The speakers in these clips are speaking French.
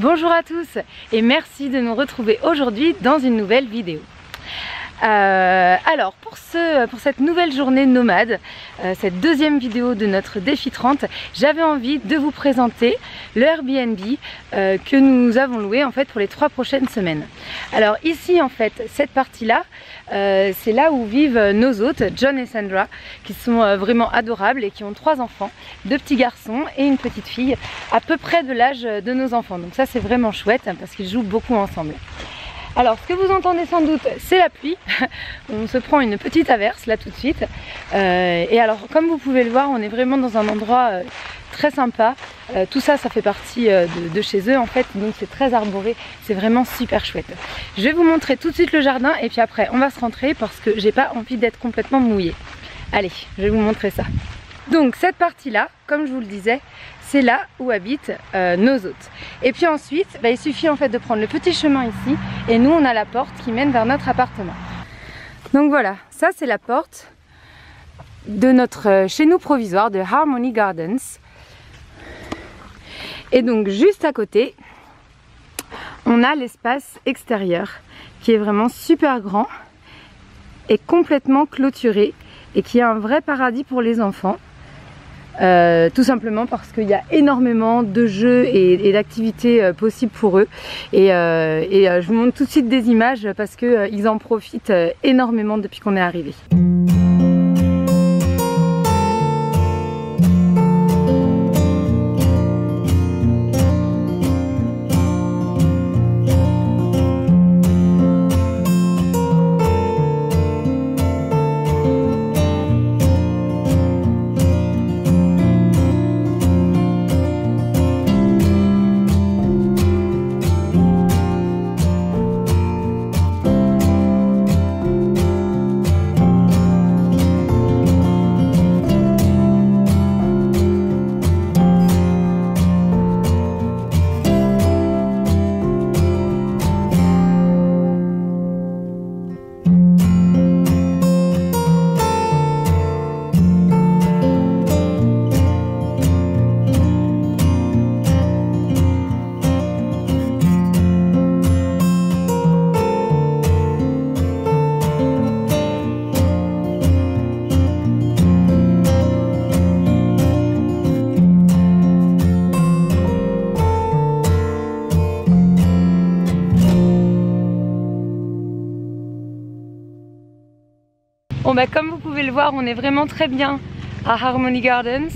Bonjour à tous et merci de nous retrouver aujourd'hui dans une nouvelle vidéo. Alors pour cette nouvelle journée nomade, cette deuxième vidéo de notre défi 30, j'avais envie de vous présenter le Airbnb que nous avons loué en fait pour les 3 prochaines semaines. Alors ici en fait cette partie là, c'est là où vivent nos hôtes John et Sandra, qui sont vraiment adorables et qui ont 3 enfants, 2 petits garçons et une petite fille à peu près de l'âge de nos enfants. Donc ça c'est vraiment chouette parce qu'ils jouent beaucoup ensemble. Alors ce que vous entendez sans doute c'est la pluie, on se prend une petite averse là tout de suite et alors comme vous pouvez le voir on est vraiment dans un endroit très sympa, tout ça fait partie de chez eux en fait, donc c'est très arboré, c'est vraiment super chouette. Je vais vous montrer tout de suite le jardin et puis après on va se rentrer parce que j'ai pas envie d'être complètement mouillée. Allez, je vais vous montrer ça. Donc cette partie là, comme je vous le disais, c'est là où habitent nos hôtes. Et puis ensuite, il suffit en fait de prendre le petit chemin ici et nous on a la porte qui mène vers notre appartement. Donc voilà, ça c'est la porte de notre chez nous provisoire de Harmony Gardens. Et donc juste à côté, on a l'espace extérieur qui est vraiment super grand et complètement clôturé et qui est un vrai paradis pour les enfants. Tout simplement parce qu'il y a énormément de jeux et d'activités possibles pour eux et je vous montre tout de suite des images parce qu'ils en profitent énormément depuis qu'on est arrivé. Bon comme vous pouvez le voir, on est vraiment très bien à Harmony Gardens.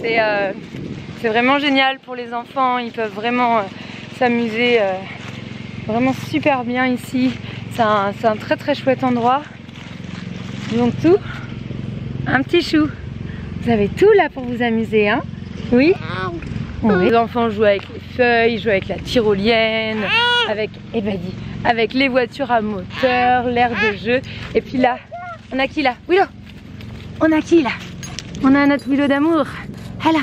C'est vraiment génial pour les enfants, ils peuvent vraiment s'amuser vraiment super bien ici. C'est un très très chouette endroit. Ils ont tout. Un petit chou. Vous avez tout là pour vous amuser, hein? Oui? Oui. Les enfants jouent avec les feuilles, jouent avec la tyrolienne, avec les voitures à moteur, l'air de jeu. Et puis là, on a qui là? Willow. On a qui là? On a notre Willow d'amour. Alors,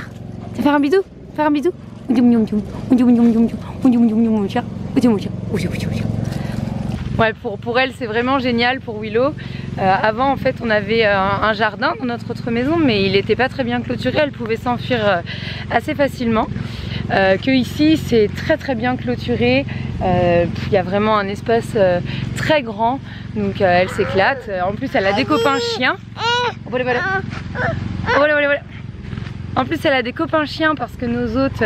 tu veux faire un bisou? Faire un bisou? Ouais, pour elle c'est vraiment génial pour Willow. Avant en fait on avait un jardin dans notre autre maison mais il n'était pas très bien clôturé, elle pouvait s'enfuir assez facilement. Que ici c'est très très bien clôturé, il y a vraiment un espace très grand, donc elle s'éclate. En plus elle a des copains chiens. En plus elle a des copains chiens parce que nos hôtes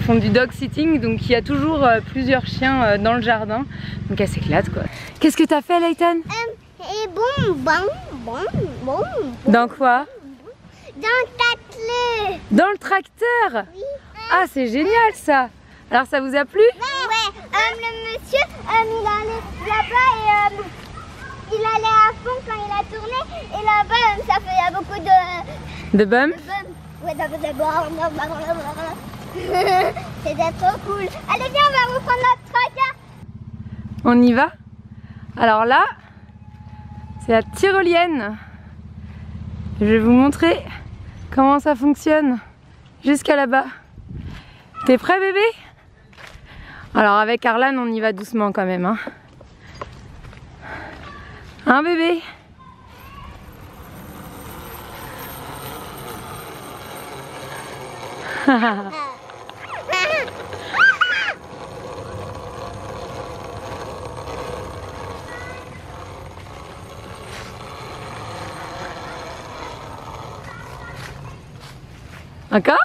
font du dog sitting, donc il y a toujours plusieurs chiens dans le jardin, donc elle s'éclate quoi. Qu'est-ce que t'as fait Layton? Dans quoi? Dans le tracteur. Dans le tracteur? Oui. Ah c'est génial ça. Alors ça vous a plu? Ouais, le monsieur il allait là-bas et il allait à fond quand il a tourné et là-bas ça faisait beaucoup de bumps. Ouais, c'était trop cool. Allez viens, on va reprendre notre tracteur. On y va? Alors là, c'est la tyrolienne. Je vais vous montrer comment ça fonctionne jusqu'à là-bas. T'es prêt bébé? Alors avec Arlan on y va doucement quand même hein. Hein bébé? Encore?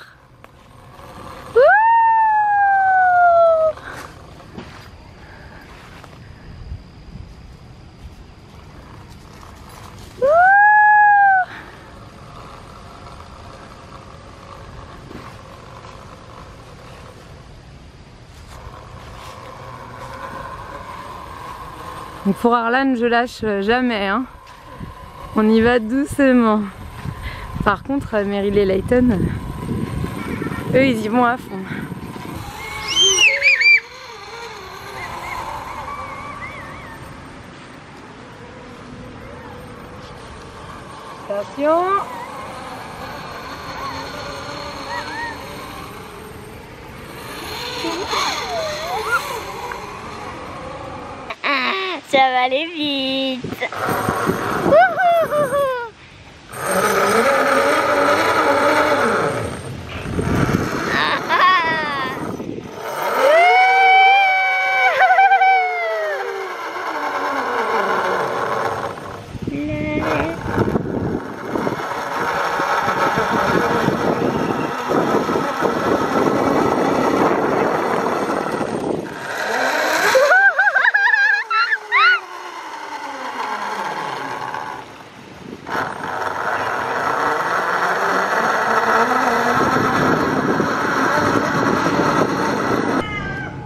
Donc pour Arlan, je lâche jamais, hein. On y va doucement. Par contre, Meryl et Layton, eux, ils y vont à fond. Attention. Ça va aller vite.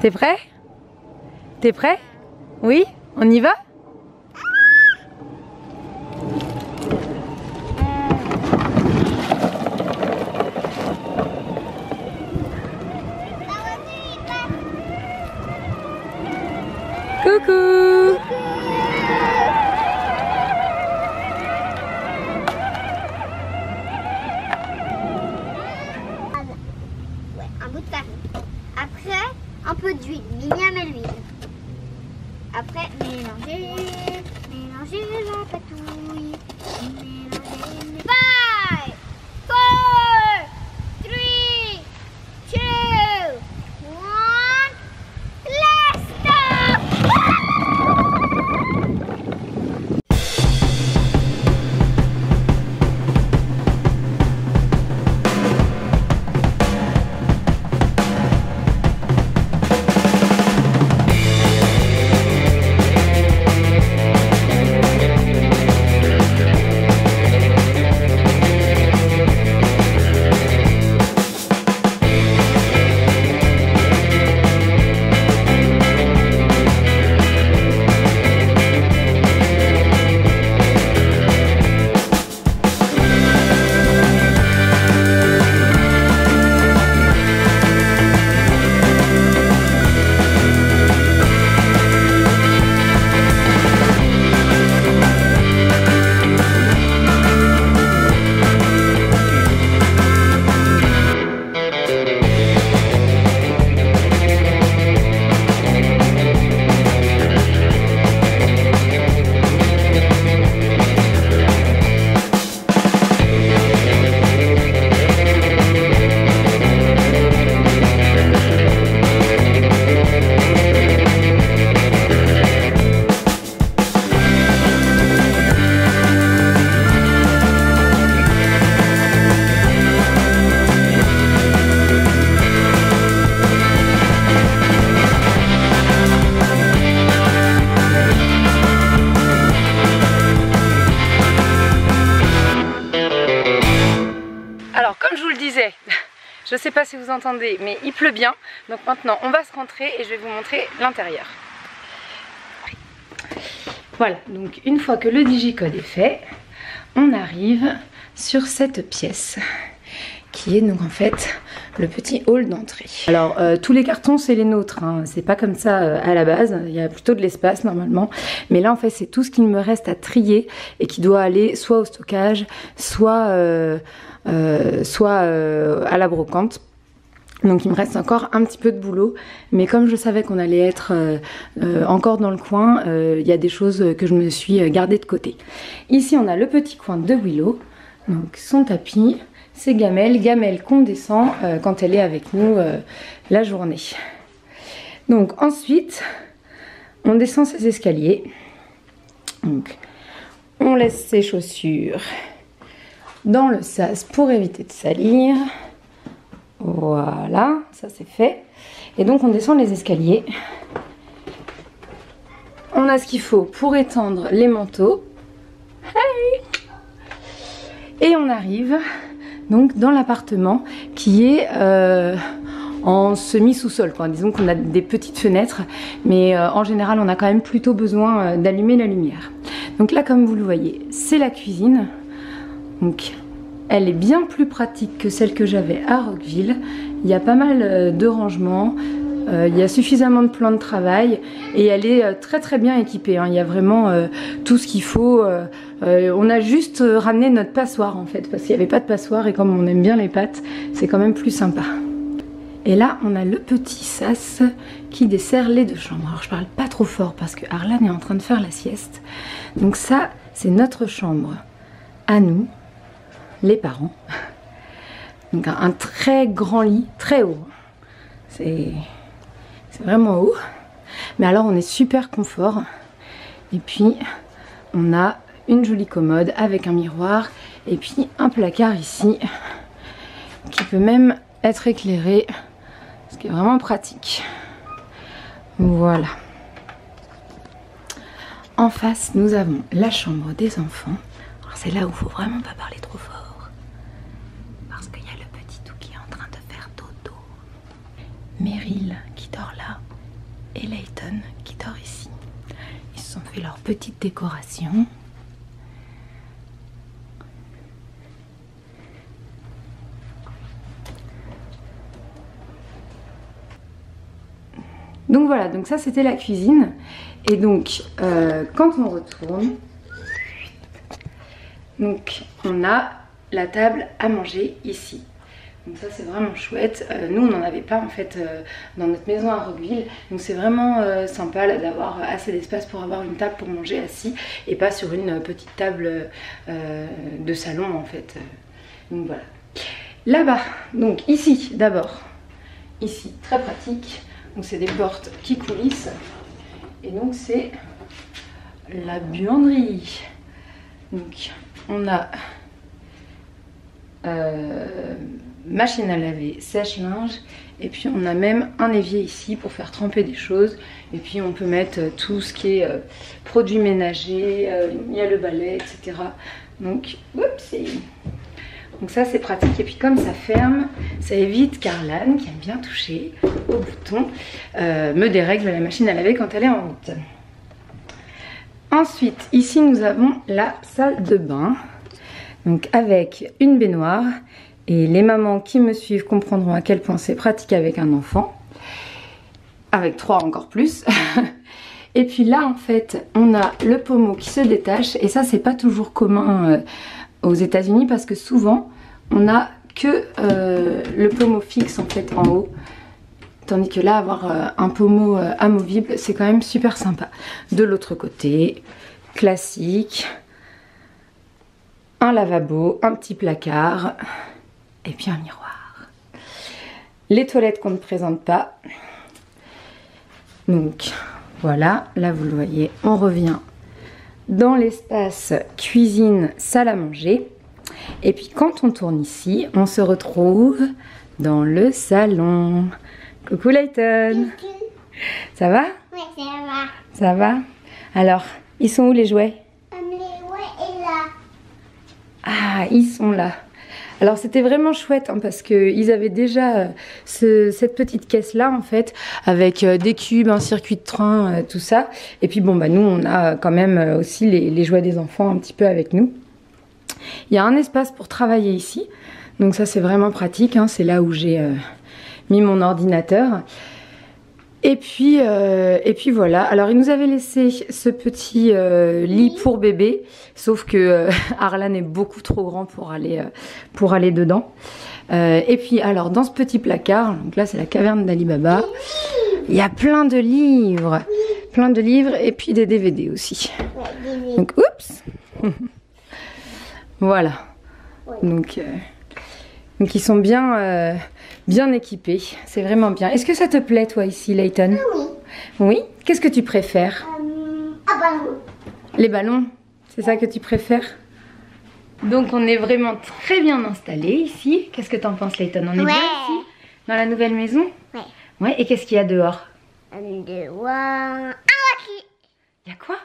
T'es prêt? T'es prêt? Oui? On y va? Coucou! Ouais, un bout de farine. Après, un peu d'huile, Myriam et l'huile. Après, mélanger la patouille. Mélanger. 5, 4, 3, 2, 1. Let's stop! Alors comme je vous le disais, je sais pas si vous entendez, mais il pleut bien. Donc maintenant on va se rentrer et je vais vous montrer l'intérieur. Voilà, donc une fois que le digicode est fait, on arrive sur cette pièce qui est donc en fait le petit hall d'entrée. Alors tous les cartons c'est les nôtres, hein. C'est pas comme ça à la base, il y a plutôt de l'espace normalement. Mais là en fait c'est tout ce qu'il me reste à trier et qui doit aller soit au stockage, soit à la brocante. Donc il me reste encore un petit peu de boulot, mais comme je savais qu'on allait être encore dans le coin, il y a des choses que je me suis gardée de côté. Ici on a le petit coin de Willow, donc son tapis, c'est Gamelle qu'on descend quand elle est avec nous la journée. Donc ensuite on descend ces escaliers, donc on laisse ses chaussures dans le sas pour éviter de salir. Voilà, ça c'est fait. Et donc on descend les escaliers. On a ce qu'il faut pour étendre les manteaux. Hey! Et on arrive donc dans l'appartement qui est en semi-sous-sol, quoi. Disons qu'on a des petites fenêtres, mais en général on a quand même plutôt besoin d'allumer la lumière. Donc là, comme vous le voyez, c'est la cuisine. Donc elle est bien plus pratique que celle que j'avais à Roqueville. Il y a pas mal de rangements, il y a suffisamment de plans de travail et elle est très très bien équipée, hein. Il y a vraiment tout ce qu'il faut. On a juste ramené notre passoire en fait, parce qu'il n'y avait pas de passoire et comme on aime bien les pâtes, c'est quand même plus sympa. Et là on a le petit sas qui dessert les deux chambres. Alors je parle pas trop fort parce que Arlan est en train de faire la sieste. Donc ça c'est notre chambre à nous, les parents. Donc un très grand lit, très haut. C'est vraiment haut. Mais alors on est super confort. Et puis on a une jolie commode avec un miroir. Et puis un placard ici qui peut même être éclairé. Ce qui est vraiment pratique. Voilà. En face nous avons la chambre des enfants. Alors c'est là où il faut vraiment pas parler trop fort. Parce qu'il y a le petit tout qui est en train de faire dodo. Meryl qui dort là et Layton qui dort ici. Ils se sont fait leur petite décoration. Donc voilà, donc ça c'était la cuisine. Et donc quand on retourne, donc on a la table à manger ici. Donc ça c'est vraiment chouette. Nous on n'en avait pas en fait dans notre maison à Roqueville. Donc c'est vraiment sympa d'avoir assez d'espace pour avoir une table pour manger assis et pas sur une petite table de salon en fait. Donc voilà. Là-bas, donc ici d'abord, ici très pratique. Donc c'est des portes qui coulissent. Et donc c'est la buanderie. Donc on a machine à laver, sèche-linge. Et puis on a même un évier ici pour faire tremper des choses. Et puis on peut mettre tout ce qui est produits ménagers. Il y a le balai, etc. Donc, oups, donc ça c'est pratique. Et puis comme ça ferme, ça évite qu'Arlan, qui aime bien toucher au bouton, me dérègle la machine à laver quand elle est en route. Ensuite, ici nous avons la salle de bain. Donc avec une baignoire. Et les mamans qui me suivent comprendront à quel point c'est pratique avec un enfant. Avec 3 encore plus. Et puis là en fait, on a le pommeau qui se détache. Et ça c'est pas toujours commun aux États-Unis parce que souvent on a que le pommeau fixe en fait en haut, tandis que là avoir un pommeau amovible c'est quand même super sympa. De l'autre côté, classique, un lavabo, un petit placard et puis un miroir. Les toilettes qu'on ne présente pas. Donc voilà, là vous le voyez, on revient dans l'espace cuisine, salle à manger. Et puis quand on tourne ici, on se retrouve dans le salon. Coucou Layton. Ça va? Oui, ça va. Ça va? Alors, ils sont où les jouets? Les jouets est là. Ah, ils sont là. Alors c'était vraiment chouette hein, parce qu'ils avaient déjà cette petite caisse là en fait avec des cubes, un circuit de train, tout ça. Et puis bon bah nous on a quand même aussi les jouets des enfants un petit peu avec nous. Il y a un espace pour travailler ici, donc ça c'est vraiment pratique, hein, c'est là où j'ai mis mon ordinateur. Et puis voilà, alors ils nous avaient laissé ce petit lit pour bébé, sauf que Arlan est beaucoup trop grand pour aller dedans. Et puis alors dans ce petit placard, donc là c'est la caverne d'Ali Baba, il y a plein de livres et puis des DVD aussi. Donc oups. Voilà. Donc ils sont bien équipés, c'est vraiment bien. Est-ce que ça te plaît toi ici Layton? Oui. Oui? Qu'est-ce que tu préfères? Un ballon. Les ballons? C'est ça que tu préfères? Donc on est vraiment très bien installé ici. Qu'est-ce que t'en penses Layton? On est bien ici? Dans la nouvelle maison? Ouais. Ouais, et qu'est-ce qu'il y a dehors? Il Il y a quoi?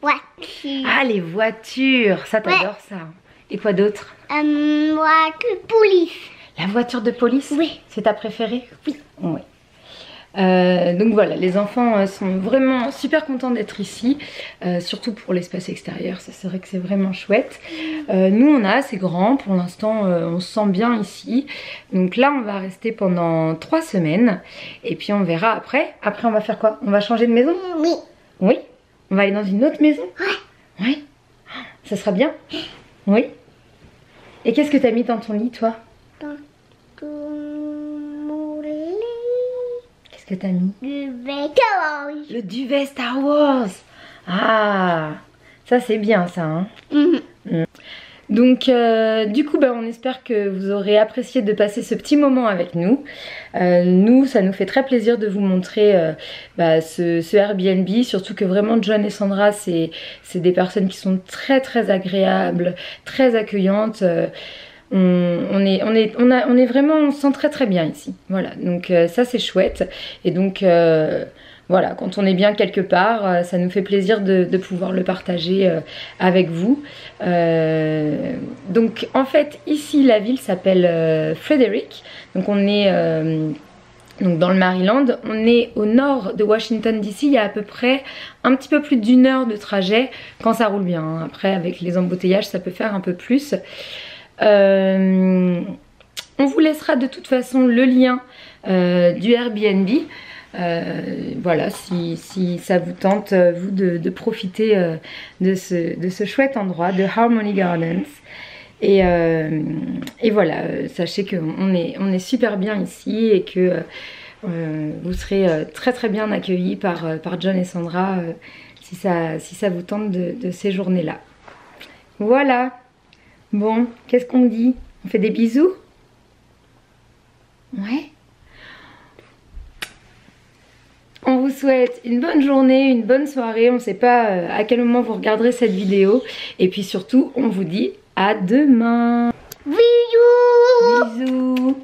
voiture. Ah, les voitures, ça t'adores ça. Et quoi d'autre? Voiture police. La voiture de police? Oui. C'est ta préférée? Oui. Oui. Donc voilà, les enfants sont vraiment super contents d'être ici, surtout pour l'espace extérieur, ça c'est vrai que c'est vraiment chouette. Nous on a assez grand, pour l'instant on se sent bien ici, donc là on va rester pendant 3 semaines et puis on verra après. Après on va faire quoi? On va changer de maison? Oui. Oui. On va aller dans une autre maison? Ouais. Oui. Ça sera bien? Oui. Et qu'est-ce que t'as mis dans ton lit toi? Dans mon lit. Qu'est-ce que t'as mis? Duvet. Le duvet Star Wars. Ah, ça c'est bien ça. Hein. Donc du coup on espère que vous aurez apprécié de passer ce petit moment avec nous. Nous ça nous fait très plaisir de vous montrer ce Airbnb, surtout que vraiment John et Sandra c'est des personnes qui sont très très agréables, très accueillantes. On est vraiment, on se sent très très bien ici. Voilà, donc ça c'est chouette. Et donc voilà, quand on est bien quelque part, ça nous fait plaisir de pouvoir le partager avec vous. Donc en fait ici la ville s'appelle Frederick. Donc on est donc dans le Maryland, on est au nord de Washington DC. Il y a à peu près un petit peu plus d'1 heure de trajet quand ça roule bien, hein. Après avec les embouteillages ça peut faire un peu plus. On vous laissera de toute façon le lien du Airbnb. Voilà, si ça vous tente vous de profiter de ce chouette endroit de Harmony Gardens. Et voilà, sachez qu'on est super bien ici et que vous serez très très bien accueillis par John et Sandra si ça vous tente de séjourner là. Voilà. Bon, qu'est-ce qu'on dit? On fait des bisous? Ouais. On vous souhaite une bonne journée, une bonne soirée. On ne sait pas à quel moment vous regarderez cette vidéo. Et puis surtout, on vous dit à demain. Bisous. Bisous.